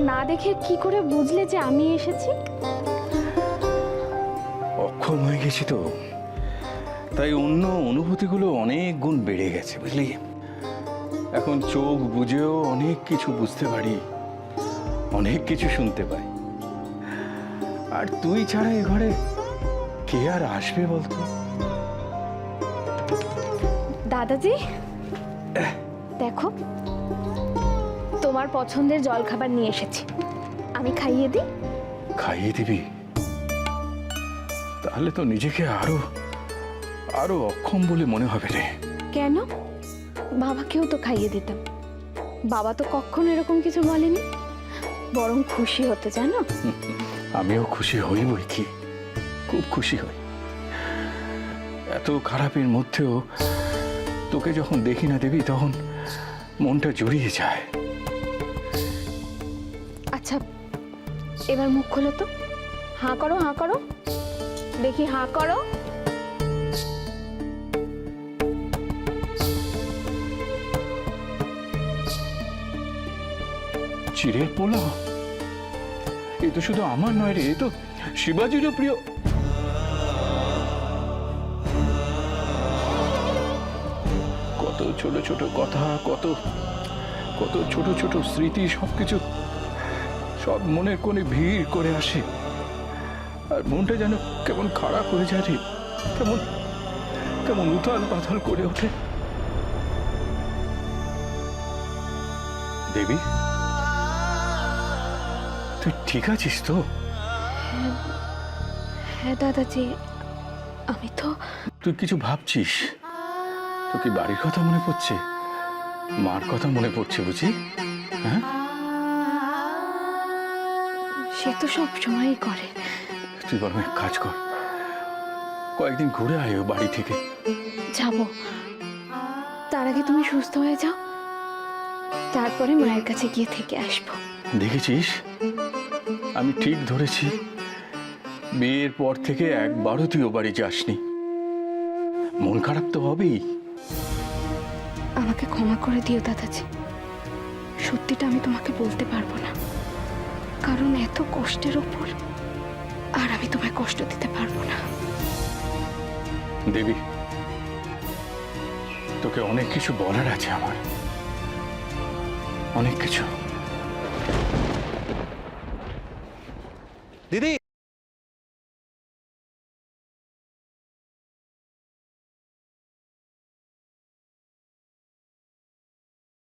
না দেখে কি করে বুঝলে যে আমি এসেছি? অক্ষম হয়ে গেছি তো, তাই অন্য অনুভূতিগুলো অনেক গুণ বেড়ে গেছে, বুঝলি? এখন চোখ বুঝেও অনেক কিছু বুঝতে পারি, অনেক কিছু শুনতে পাই। আর তুই ছাড়া এ ঘরে কে আর আসবে বলতো? দাদাজি, দেখো তোমার পছন্দের জলখাবার নিয়ে এসেছি, আমি খাইয়ে দিই। খাইয়ে দিবি? তাহলে তো নিজেকে আরো আরো অক্ষম বলে মনে হবে রে। কেন? বাবাকেও তো খাইয়ে দিতাম, বাবা তো কখনো এরকম কিছু বলেনি, বরং খুশি হতে, জানো? আমিও খুশি হই, বই কি, খুব খুশি হই। এত খারাপের মধ্যেও তোকে যখন দেখি না দেবী, তখন মনটা জড়িয়ে যায়। আচ্ছা, এবার মুখ খোলো তো, হাঁ করো, হাঁ করো, দেখি, হাঁ করো। চিড়ের পোলাও? এ তো শুধু আমার নয় রে, এ তো শিবাজিরও প্রিয়। কত ছোট ছোট কথা, কত কত ছোট ছোট স্মৃতি, সবকিছু সব মনের কোণে ভিড় করে আসে, আর মনটা যেন কেমন খারাপ হয়ে যায় রে, কেমন কেমন উথাল পাথাল করে ওঠে। দেবী, তুই ঠিক আছিস তো? হ্যাঁ দাদাজি, আমি তো। তুই কিছু ভাবছিস? তোর কি বাড়ির কথা মনে পড়ছে? মার কথা মনে পড়ছে বুঝি? হ্যাঁ, সে তো সব সময়ই করে। তুই বরং এক কাজ কর, কয়েকদিন ঘুরে আয় ও বাড়ি থেকে। যাব, তার আগে তুমি সুস্থ হয়ে যাও, তারপরে মায়ের কাছে গিয়ে থেকে আসবো। দেখেছিস, আমি ঠিক ধরেছি। বিয়ের পর থেকে একবারও তুই ও বাড়ি যাসনি। মন খারাপ তো হবেই। আমাকে ক্ষমা করে দিও দাদাজি, সত্যিটা আমি তোমাকে বলতে পারবো না, কারণ এত কষ্টের ওপর আর আমি তোমায় কষ্ট দিতে পারবো না। দেবী, তোকে অনেক কিছু বলার আছে আমার, অনেক কিছু। দিদি,